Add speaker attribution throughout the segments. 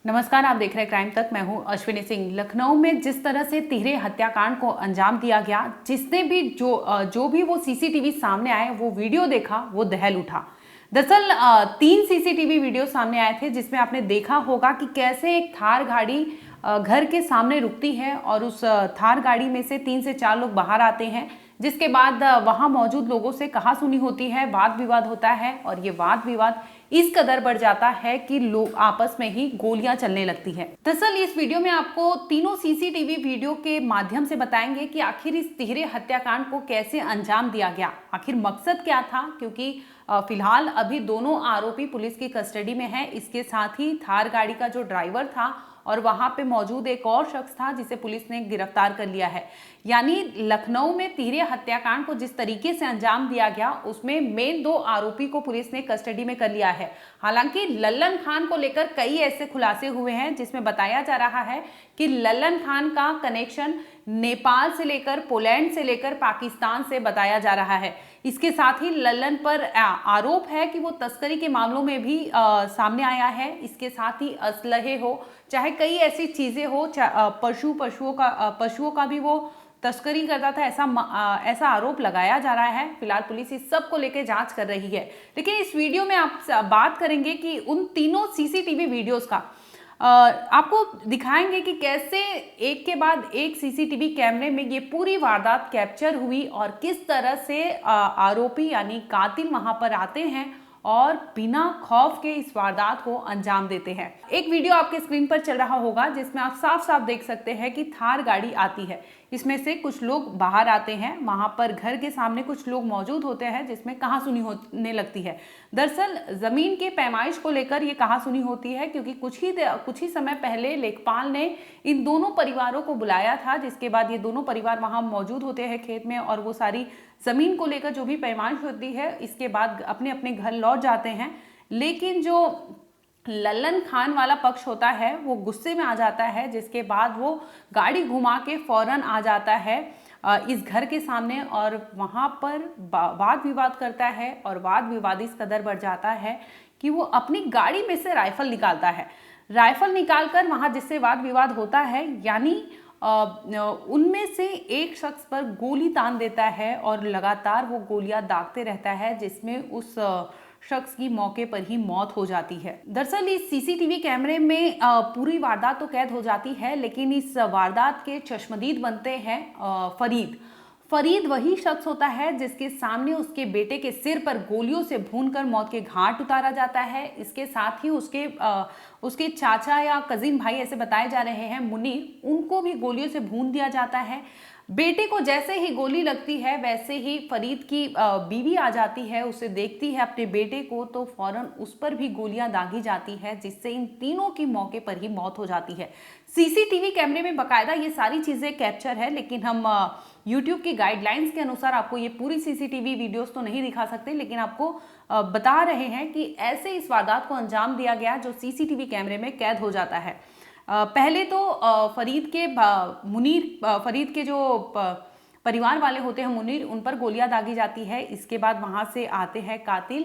Speaker 1: नमस्कार, आप देख रहे हैं क्राइम तक। मैं हूं अश्विनी सिंह। लखनऊ में जिस तरह से तिहरे हत्याकांड को अंजाम दिया गया, जिसने भी जो भी वो सीसीटीवी सामने आए, वो वीडियो देखा, वो दहल उठा। दरअसल 3 सीसीटीवी वीडियो सामने आए थे, जिसमें आपने देखा होगा कि कैसे एक थार गाड़ी घर के सामने रुकती है और उस थार गाड़ी में से 3 से 4 लोग बाहर आते हैं, जिसके बाद वहां मौजूद लोगों से कहासुनी होती है, वाद विवाद होता है और ये वाद विवाद इस कदर बढ़ जाता है कि लोग आपस में ही गोलियां चलने लगती है। दरअसल इस वीडियो में आपको तीनों सीसीटीवी वीडियो के माध्यम से बताएंगे कि आखिर इस तिहरे हत्याकांड को कैसे अंजाम दिया गया, आखिर मकसद क्या था, क्योंकि फिलहाल अभी दोनों आरोपी पुलिस की कस्टडी में है। इसके साथ ही थार गाड़ी का जो ड्राइवर था और वहां पे मौजूद एक और शख्स था, जिसे पुलिस ने गिरफ्तार कर लिया है। यानी लखनऊ में तिहरे हत्याकांड को जिस तरीके से अंजाम दिया गया, उसमें मेन 2 आरोपी को पुलिस ने कस्टडी में कर लिया है। हालांकि लल्लन खान को लेकर कई ऐसे खुलासे हुए हैं, जिसमें बताया जा रहा है कि लल्लन खान का कनेक्शन नेपाल से लेकर, पोलैंड से लेकर पाकिस्तान से बताया जा रहा है। इसके साथ ही लल्लन पर आरोप है कि वो तस्करी के मामलों में भी सामने आया है। इसके साथ ही असलहे हो, चाहे कई ऐसी चीजें हो, पशुओं का भी वो तस्करी करता था, ऐसा आरोप लगाया जा रहा है। फिलहाल पुलिस इस सब को लेकर जांच कर रही है। लेकिन इस वीडियो में आप बात करेंगे कि उन तीनों सीसीटीवी वीडियोस का आपको दिखाएंगे कि कैसे एक के बाद एक सीसीटीवी कैमरे में ये पूरी वारदात कैप्चर हुई और किस तरह से आरोपी यानी कातिल वहां पर आते हैं और बिना खौफ के इस वारदात को अंजाम देते हैं। एक वीडियो आपके स्क्रीन पर चल रहा होगा, जिसमें आप साफ साफ देख सकते हैं कि थार गाड़ी आती है। इसमें से कुछ लोग बाहर आते हैं, वहां पर घर के सामने कुछ लोग मौजूद होते हैं, जिसमें कहासुनी होने लगती है। दरअसल जमीन के पैमाइश को लेकर ये कहासुनी होती है, क्योंकि कुछ ही समय पहले लेखपाल ने इन दोनों परिवारों को बुलाया था, जिसके बाद ये दोनों परिवार वहां मौजूद होते हैं खेत में और वो सारी जमीन को लेकर जो भी पैमाइश होती है, इसके बाद अपने अपने घर लौट जाते हैं। लेकिन जो लल्लन खान वाला पक्ष होता है, वो गुस्से में आ जाता है, जिसके बाद वो गाड़ी घुमा के फौरन आ जाता है इस घर के सामने और वहां पर वाद विवाद करता है। और वाद विवाद इस कदर बढ़ जाता है कि वो अपनी गाड़ी में से राइफल निकालता है। राइफल निकालकर वहां जिससे वाद विवाद होता है, यानी उनमें से एक शख्स पर गोली तान देता है और लगातार वो गोलियां दागते रहता है, जिसमें उस शख्स की मौके पर ही मौत हो जाती है। दरअसल इस सीसीटीवी कैमरे में पूरी वारदात तो कैद हो जाती है, लेकिन इस वारदात के चश्मदीद बनते हैं फरीद वही शख्स होता है जिसके सामने उसके बेटे के सिर पर गोलियों से भूनकर मौत के घाट उतारा जाता है। इसके साथ ही उसके चाचा या कजिन भाई ऐसे बताए जा रहे हैं, मुनीर, उनको भी गोलियों से भून दिया जाता है। बेटे को जैसे ही गोली लगती है, वैसे ही फरीद की बीवी आ जाती है, उसे देखती है अपने बेटे को, तो फौरन उस पर भी गोलियां दागी जाती है, जिससे इन तीनों की मौके पर ही मौत हो जाती है। सीसीटीवी कैमरे में बकायदा ये सारी चीजें कैप्चर है, लेकिन हम यूट्यूब की गाइडलाइंस के अनुसार आपको ये पूरी सीसीटीवी वीडियोस तो नहीं दिखा सकते, लेकिन आपको बता रहे हैं कि ऐसे इस वारदात को अंजाम दिया गया जो सीसीटीवी कैमरे में कैद हो जाता है। पहले तो फरीद के जो परिवार वाले होते हैं मुनीर, उन पर गोलियां दागी जाती है। इसके बाद वहां से आते हैं कातिल,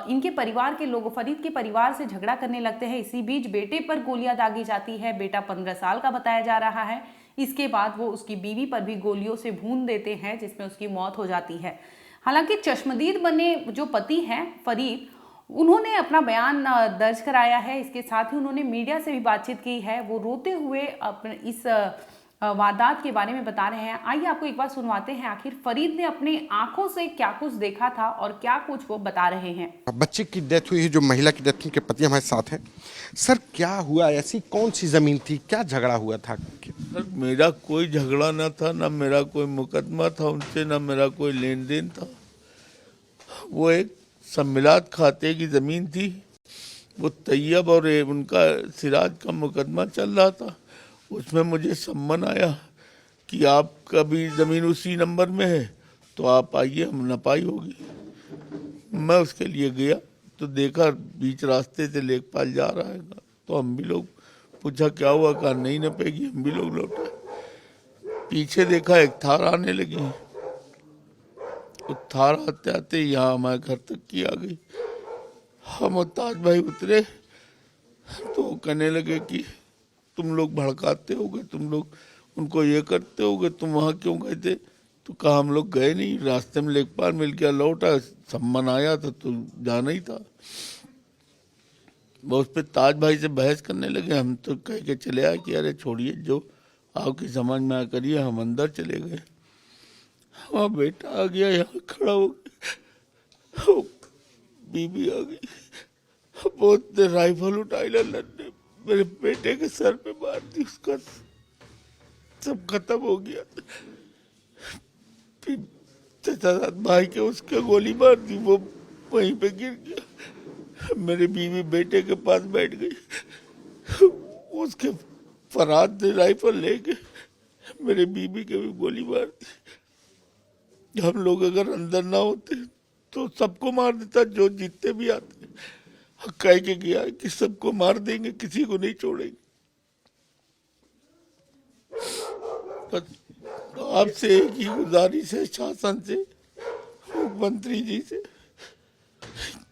Speaker 1: इनके परिवार के लोग फरीद के परिवार से झगड़ा करने लगते हैं। इसी बीच बेटे पर गोलियां दागी जाती है। बेटा 15 साल का बताया जा रहा है। इसके बाद वो उसकी बीवी पर भी गोलियों से भून देते हैं, जिसमें उसकी मौत हो जाती है। हालांकि चश्मदीद बने जो पति हैं फरीद, उन्होंने अपना बयान दर्ज कराया है। इसके साथ ही उन्होंने मीडिया से भी बातचीत की है। वो रोते हुए अपने इस वारदात के बारे में बता रहे हैं। आइए आपको एक बार सुनवाते हैं, आखिर फरीद ने अपने आंखों से क्या कुछ देखा था और क्या कुछ वो बता रहे हैं।
Speaker 2: बच्चे की डेथ हुई है, जो महिला की डेथ हुई, उनके पति हमारे साथ हैं। सर क्या हुआ, ऐसी कौन सी जमीन थी, क्या झगड़ा हुआ था?
Speaker 3: सर मेरा कोई झगड़ा न था, ना मेरा कोई मुकदमा था उनसे, ना मेरा कोई लेन देन था। वो एक सम्मिलात खाते की जमीन थी। वो तैयब और उनका सिराज का मुकदमा चल रहा था। उसमें मुझे सम्मन आया कि आपका भी ज़मीन उसी नंबर में है, तो आप आइए, हम नपाई होगी। मैं उसके लिए गया तो देखा बीच रास्ते से लेखपाल जा रहा है, तो हम भी लोग पूछा क्या हुआ, कहा नहीं नपेगी। हम भी लोग लौटे, पीछे देखा एक थार आने लगी। तो थार आते आते यहाँ हमारे घर तक की आ गई। हम और ताज भाई उतरे, तो वो कहने लगे कि तुम लोग भड़काते होगे, तुम लोग उनको ये करते होगे, तुम वहाँ क्यों गए थे? तो कहा हम लोग गए नहीं, रास्ते में लेखपाल मिल गया, लौटा, सम्मन आया था तो जाना ही था। वो उस पर ताज भाई से बहस करने लगे। हम तो कह के चले आए कि अरे छोड़िए, जो आपकी समझ में आ करिए। हम अंदर चले गए। वहाँ बेटा आ गया, यहाँ खड़ा हो गया, बीबी आ गई, बहुत देर राइफल उठाई, लल्लन ने मेरे बेटे के सर पे मार दी, उसका सब खत्म हो गया। फिर चचा भाई के उसके गोली मार दी, वो वहीं पे गिर गया। मेरी बीवी बेटे के पास बैठ गई, उसके फराद ने राइफल लेके मेरे बीवी के भी गोली मार दी। हम लोग अगर अंदर ना होते तो सबको मार देता, जो जीतते भी आते। कह के गया कि सबको मार देंगे, किसी को नहीं छोड़ेंगे। बस आपसे एक ही गुजारिश है, शासन से, मुख्यमंत्री जी से,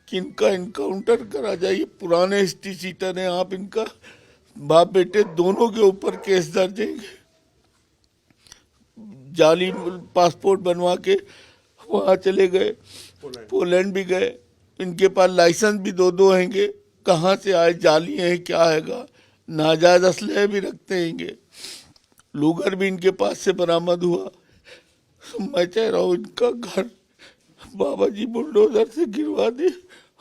Speaker 3: कि इनका इनकाउंटर करा जाए। ये पुराने हिस्ट्री सीटर हैं, आप इनका बाप बेटे दोनों के ऊपर केस दर्जेंगे। जाली पासपोर्ट बनवा के वहाँ चले गए, पोलैंड भी गए। इनके पास लाइसेंस भी दो हैंगे, कहाँ से आए, जाली हैं, क्या हैगा, नाजायज असलहे भी रखते हैंगे। लूगर भी इनके पास से बरामद हुआ। तो मैं चाह रहा हूँ इनका घर बाबा जी बुलडोजर से गिरवा दे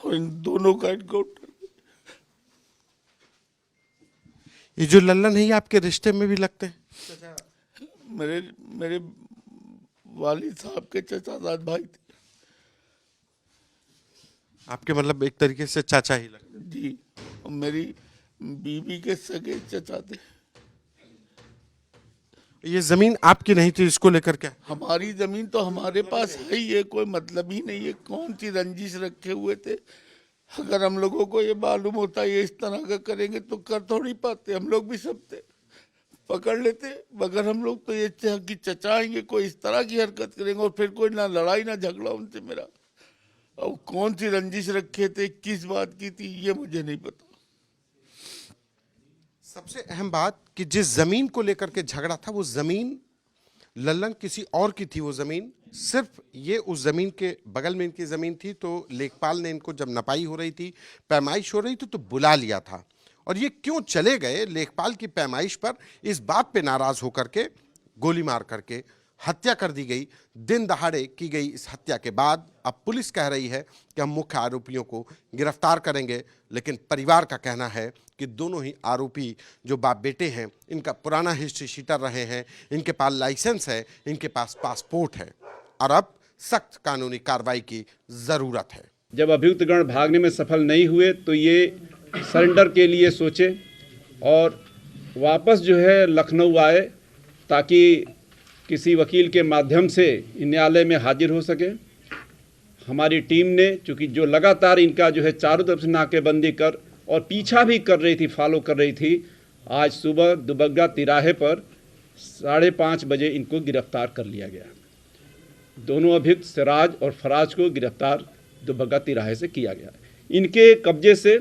Speaker 3: और इन दोनों का इनकाउंटर।
Speaker 2: ये जो लल्लन है ये आपके रिश्ते में भी लगते हैं?
Speaker 3: मेरे वालिद साहब के चचा साथ भाई थे।
Speaker 2: आपके मतलब एक तरीके से चाचा ही लगते हैं?
Speaker 3: जी, और मेरी बीवी के सगे चचा थे।
Speaker 2: ये जमीन आपकी नहीं थी, इसको लेकर क्या?
Speaker 3: हमारी जमीन तो हमारे पास है ही, ये कोई मतलब ही नहीं है। कौन सी रंजिश रखे हुए थे? अगर हम लोगों को ये मालूम होता ये इस तरह का करेंगे तो कर थोड़ी पाते, हम लोग भी सब थे, पकड़ लेते। मगर हम लोग तो ये कि चचाएंगे, कोई इस तरह की हरकत करेंगे और फिर कोई ना लड़ाई ना झगड़ा उनसे मेरा। और कौन सी रंजिश रखे थे, किस बात की थी, ये मुझे नहीं पता।
Speaker 2: सबसे अहम बात कि जिस जमीन को लेकर के झगड़ा था वो जमीन लल्लन किसी और की थी। वो जमीन सिर्फ ये उस जमीन के बगल में इनकी जमीन थी। तो लेखपाल ने इनको जब नपाई हो रही थी, पैमाइश हो रही थी, तो बुला लिया था। और ये क्यों चले गए लेखपाल की पैमाइश पर, इस बात पे नाराज होकर के गोली मार करके हत्या कर दी गई। दिन दहाड़े की गई इस हत्या के बाद अब पुलिस कह रही है कि हम मुख्य आरोपियों को गिरफ्तार करेंगे। लेकिन परिवार का कहना है कि दोनों ही आरोपी जो बाप बेटे हैं, इनका पुराना हिस्ट्री शीटर रहे हैं, इनके पास लाइसेंस है, इनके पास पासपोर्ट है और अब सख्त कानूनी कार्रवाई की जरूरत है।
Speaker 4: जब अभियुक्तगण भागने में सफल नहीं हुए तो ये सरेंडर के लिए सोचे और वापस जो है लखनऊ आए, ताकि किसी वकील के माध्यम से न्यायालय में हाजिर हो सके। हमारी टीम ने, चूँकि जो लगातार इनका जो है चारों तरफ से नाकेबंदी कर और पीछा भी कर रही थी, फॉलो कर रही थी, आज सुबह दुबग्गा तिराहे पर 5:30 बजे इनको गिरफ्तार कर लिया गया। दोनों अभियुक्त सिराज और फराज को गिरफ्तार दुबग्गा तिराहे से किया गया। इनके कब्जे से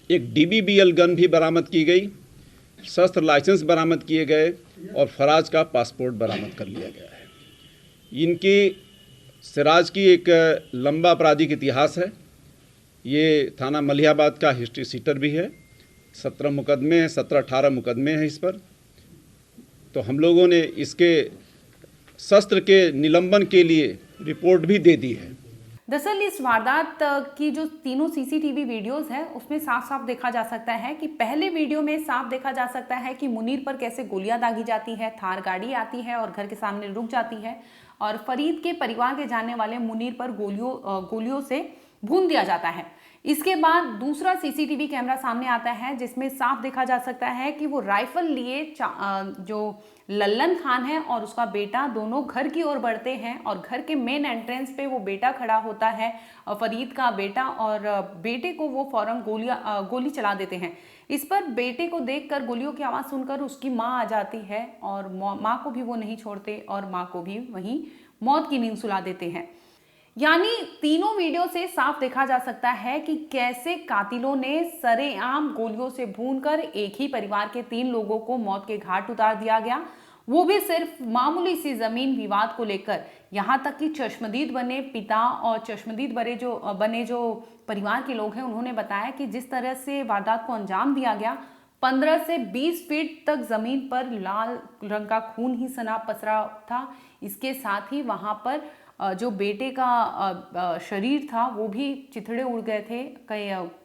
Speaker 4: एक DBBL गन भी बरामद की गई, शस्त्र लाइसेंस बरामद किए गए और फराज का पासपोर्ट बरामद कर लिया गया है। इनकी सिराज की एक लंबा आपराधिक इतिहास है। ये थाना मलिहाबाद का हिस्ट्री सीटर भी है। 17 मुकदमे हैं, 17-18 मुकदमे हैं इस पर। तो हम लोगों ने इसके शस्त्र के निलंबन के लिए रिपोर्ट भी दे दी है।
Speaker 1: दरअसल इस वारदात की जो तीनों सीसीटीवी वीडियोस हैं उसमें साफ साफ देखा जा सकता है कि पहले वीडियो में साफ देखा जा सकता है कि मुनीर पर कैसे गोलियां दागी जाती है, थार गाड़ी आती है और घर के सामने रुक जाती है और फरीद के परिवार के जानने वाले मुनीर पर गोलियों से भून दिया जाता है। इसके बाद दूसरा सीसीटीवी कैमरा सामने आता है जिसमें साफ देखा जा सकता है कि वो राइफल लिए जो लल्लन खान है और उसका बेटा दोनों घर की ओर बढ़ते हैं और घर के मेन एंट्रेंस पे वो बेटा खड़ा होता है, फरीद का बेटा, और बेटे को वो फौरन गोली चला देते हैं। इस पर बेटे को देखकर गोलियों की आवाज़ सुनकर उसकी माँ आ जाती है और माँ को भी वो नहीं छोड़ते और माँ को भी वहीं मौत की नींद सुला देते हैं। यानी तीनों वीडियो से साफ देखा जा सकता है कि कैसे कातिलों ने सरेआम गोलियों से भूनकर एक ही परिवार के 3 लोगों को मौत के घाट उतार दिया गया, वो भी सिर्फ मामूली सी जमीन विवाद को लेकर। यहां तक कि चश्मदीद बने पिता और चश्मदीद बने जो परिवार के लोग हैं, उन्होंने बताया कि जिस तरह से वारदात को अंजाम दिया गया, 15 से 20 फीट तक जमीन पर लाल रंग का खून ही सना पसरा था। इसके साथ ही वहां पर जो बेटे का शरीर था वो भी चिथड़े उड़ गए थे।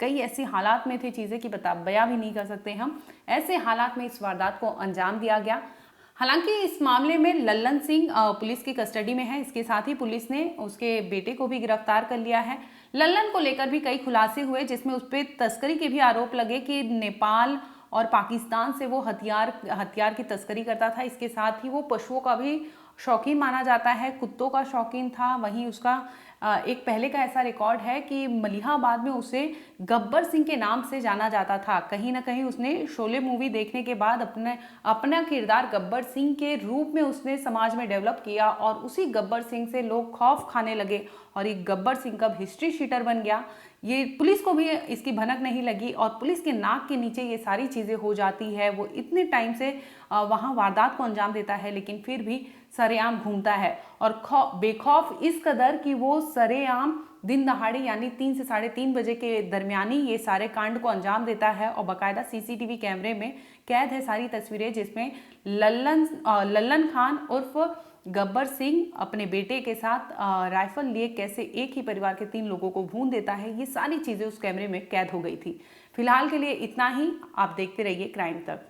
Speaker 1: कई ऐसी हालात में थे चीज़ें कि बयां भी नहीं कर सकते हम। ऐसे हालात में इस वारदात को अंजाम दिया गया। हालांकि इस मामले में लल्लन सिंह पुलिस की कस्टडी में है। इसके साथ ही पुलिस ने उसके बेटे को भी गिरफ्तार कर लिया है। लल्लन को लेकर भी कई खुलासे हुए, जिसमें उस पर तस्करी के भी आरोप लगे कि नेपाल और पाकिस्तान से वो हथियार की तस्करी करता था। इसके साथ ही वो पशुओं का भी शौकीन माना जाता है, कुत्तों का शौकीन था। वहीं उसका एक पहले का ऐसा रिकॉर्ड है कि मलिहाबाद में उसे गब्बर सिंह के नाम से जाना जाता था। कहीं ना कहीं उसने शोले मूवी देखने के बाद अपना किरदार गब्बर सिंह के रूप में उसने समाज में डेवलप किया और उसी गब्बर सिंह से लोग खौफ खाने लगे और एक गब्बर सिंह कब हिस्ट्री शीटर बन गया। ये पुलिस को भी इसकी भनक नहीं लगी और पुलिस के नाक के नीचे ये सारी चीज़ें हो जाती है। वो इतने टाइम से वहाँ वारदात को अंजाम देता है, लेकिन फिर भी सरेआम घूमता है और बेखौफ इस कदर कि वो सरेआम दिन दहाड़े यानी 3 से 3:30 बजे के दरमियानी ये सारे कांड को अंजाम देता है। और बाकायदा सीसीटीवी कैमरे में कैद है सारी तस्वीरें, जिसमें लल्लन खान उर्फ गब्बर सिंह अपने बेटे के साथ राइफल लिए कैसे एक ही परिवार के 3 लोगों को भून देता है। ये सारी चीज़ें उस कैमरे में कैद हो गई थी। फिलहाल के लिए इतना ही। आप देखते रहिए क्राइम तक।